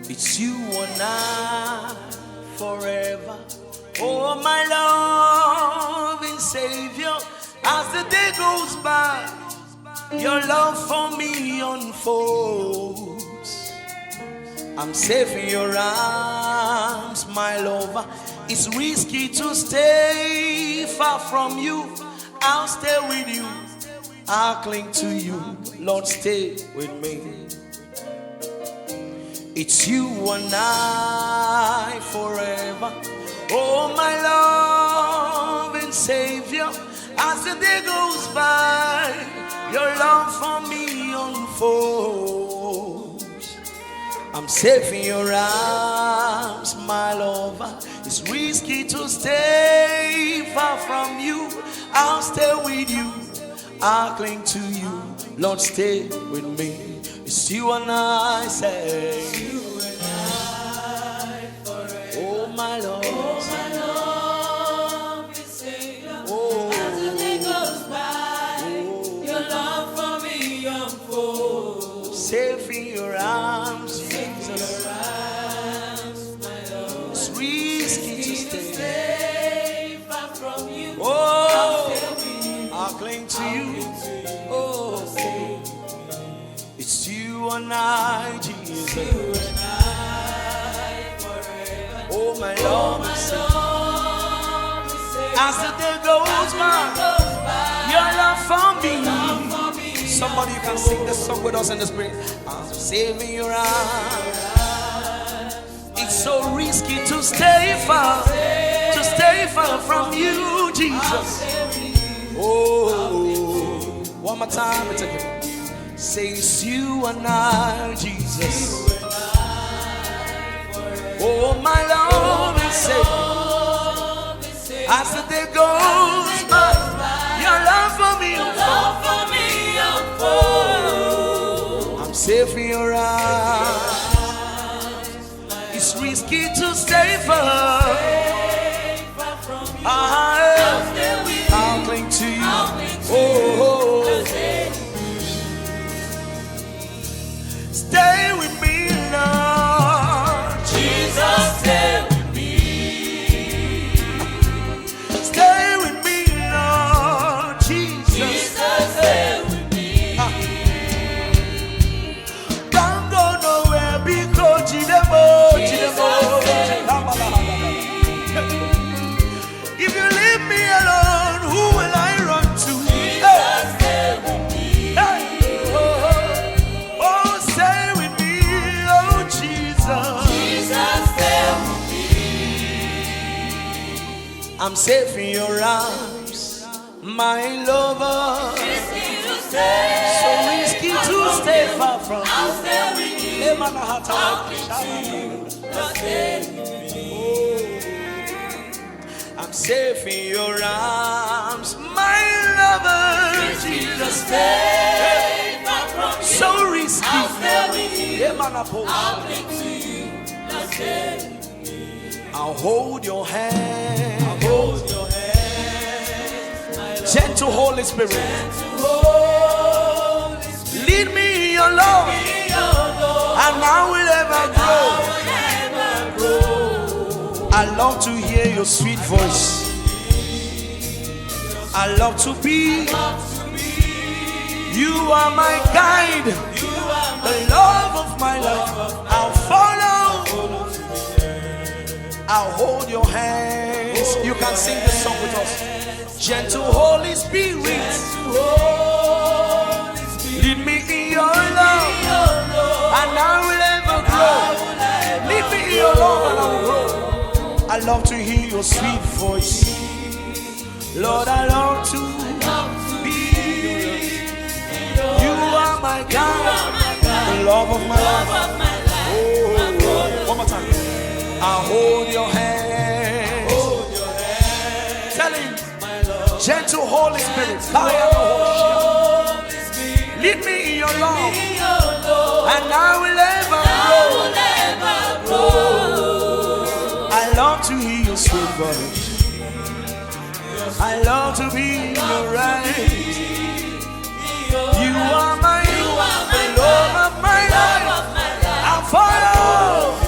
It's you and I forever. Oh, my loving Savior, as the day goes by, your love for me unfolds. I'm safe in your arms, my lover. It's risky to stay far from you. I'll stay with you, I'll cling to you. Lord, stay with me. It's you and I forever. Oh, my loving Savior, as the day goes by, your love for me unfolds. I'm safe in your arms, my lover. It's risky to stay far from you. I'll stay with you, I'll cling to you. Lord, stay with me. It's you and I, say. It's you and I forever. Oh, my Lord. Oh, my Lord, we Savior. Oh, as the day goes by, your love for me unfolds. Safe in your arms, safe in your arms, my Lord. It's risky to stay far from you. Oh, I'll cling to you. Oh, it's you and I, Jesus. You and I forever. Oh, my Lord, my Lord, as the day goes by, your love for me. Somebody, you can sing this song with us in the spirit. I'm safe in your arms. It's so risky to stay far from you, Jesus. Oh, one more time, it's again. Say it's you and I, Jesus. Oh, my Lord, and say, as the day goes by, your love for me unfolds. I'm safe in your arms. It's risky to stay far. I'll cling to you. Oh. Stay with me, Lord. Jesus, stay with me. Stay with me, Lord. Jesus, stay with me. Don't go nowhere because if you leave me alone, who will I run to? Jesus, stay with me. I'm safe in your arms, my lover. So risky to stay far from you. I'm safe in your arms, my lover. Jesus, stay far from you. So risky. I'll stay with you. I'll cling to you. I'll hold your hand. Hold your hand, gentle Holy Spirit. Lead me in your love, and I will ever grow. I love to hear your sweet voice. I love to be. You are my guide, the love of my life. I'll follow. I'll hold your hands. You can sing this song with us. Gentle Holy Spirit, lead me in your love, and I will ever grow. Lead me in your love, and I will grow. I love to hear your sweet voice. Lord, I love to be. You are my God, the love of my life. Oh, one more time. I'll hold your hand. Tell him, gentle Holy Spirit, lead me in your love, and I will ever grow. I love to hear your sweet voice. I love to be in your right. You are my love of my life. I'll follow.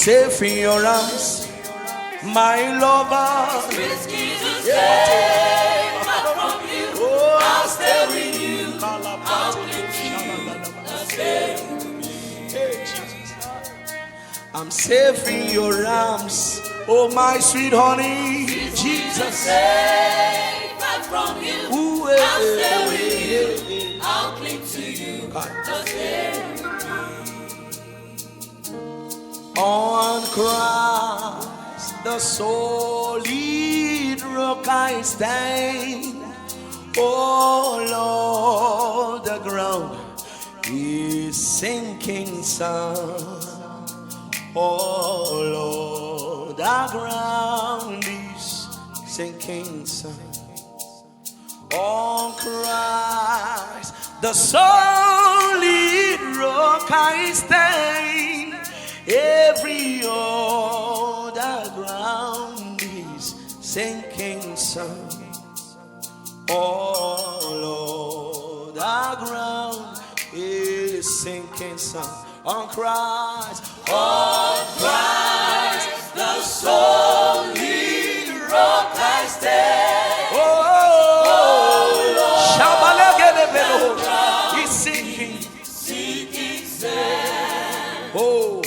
safe in your arms, my lover. It's risky to stay far from you. Oh, I'll stay with you. I'll cling to you. I'll stay with me. Hey, Jesus. I'm safe in your arms, oh my sweet honey, Jesus. Stay far from you. Ooh, I'll stay with you. I'll cling to you. God. I'll stay with On Christ, the solid rock I stand. Oh Lord, the ground is sinking sun. Oh Lord, the ground is sinking sun. On Christ, the solid rock I stand. Every other ground is sinking sun. Oh Lord, the ground is sinking sun. On Christ, the solid rock I stand. Oh, he's sinking. Sinking sand. Oh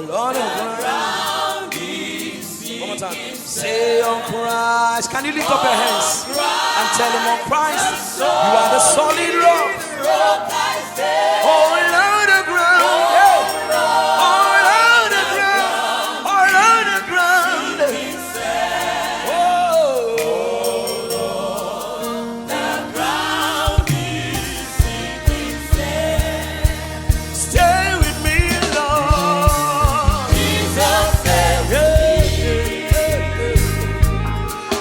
Lord, the Ground is one more time. sinking Say on Christ. Can you lift up your hands and tell him on Christ, you are the solid rock. rock I stand. Oh Lord, the ground. Yeah. All on the ground. All on the ground. Oh. The ground is sinking sand. Stay with me, Lord. Jesus said,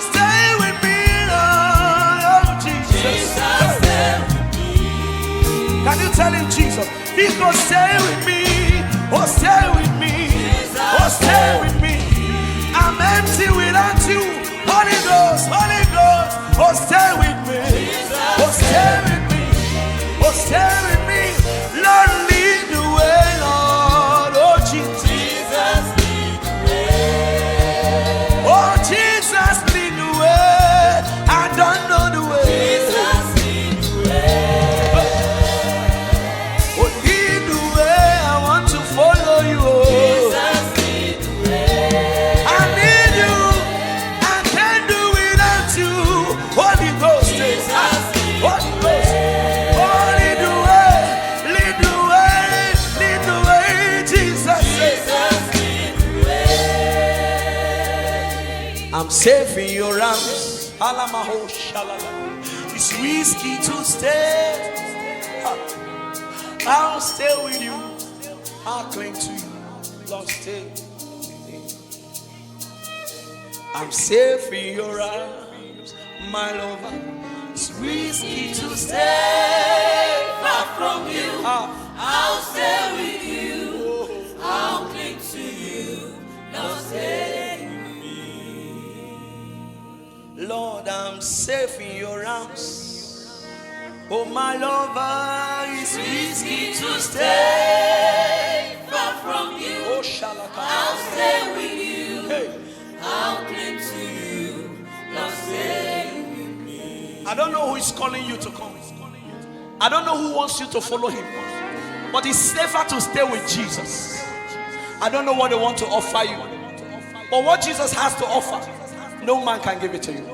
Stay with me, Lord. Oh, Jesus. Jesus said, Can you tell him, Jesus? He goes, stay with me. Oh, stay with me. Oh, stay with me. I'm empty without you. Holy Ghost, Holy Ghost. Oh, stay with me. Oh, stay with me. Oh, stay with me. Lord, lead the way, Lord. Oh, Jesus. Jesus lead the way. Oh, Jesus, lead the way. I don't know the way. Jesus lead the way. Oh, lead the way. I want to follow you. Jesus lead the way. I need you. I can't do without you. Holy Ghost. Holy Ghost. Oh, lead the way. Lead the way. Lead the way. Jesus. Jesus lead the way. I'm safe in your arms. Alamaho shalala. It's risky to stay. I'll stay with you. I'll cling to you. Lord, stay with me. I'm safe in your arms, my lover. It's risky to stay Far from you, Ah, I'll stay with you. I'll cling to you. Now stay with me. Lord, I'm safe in your arms. Oh, my lover, it's risky to stay. Far from you, Oh, shalaka. I'll stay with you. Hey. I'll cling to you. Now stay with me. I don't know who is calling you to come. I don't know who wants you to follow him. But it's safer to stay with Jesus. I don't know what they want to offer you. But what Jesus has to offer, no man can give it to you.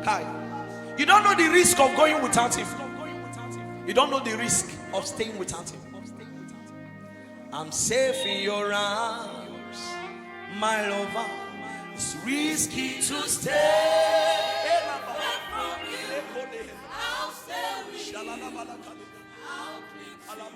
Hi. You don't know the risk of going without him. You don't know the risk of staying without him. I'm safe in your arms, my lover. It's risky to stay. From you, I'll stay with you. I'll cling to you. Shalala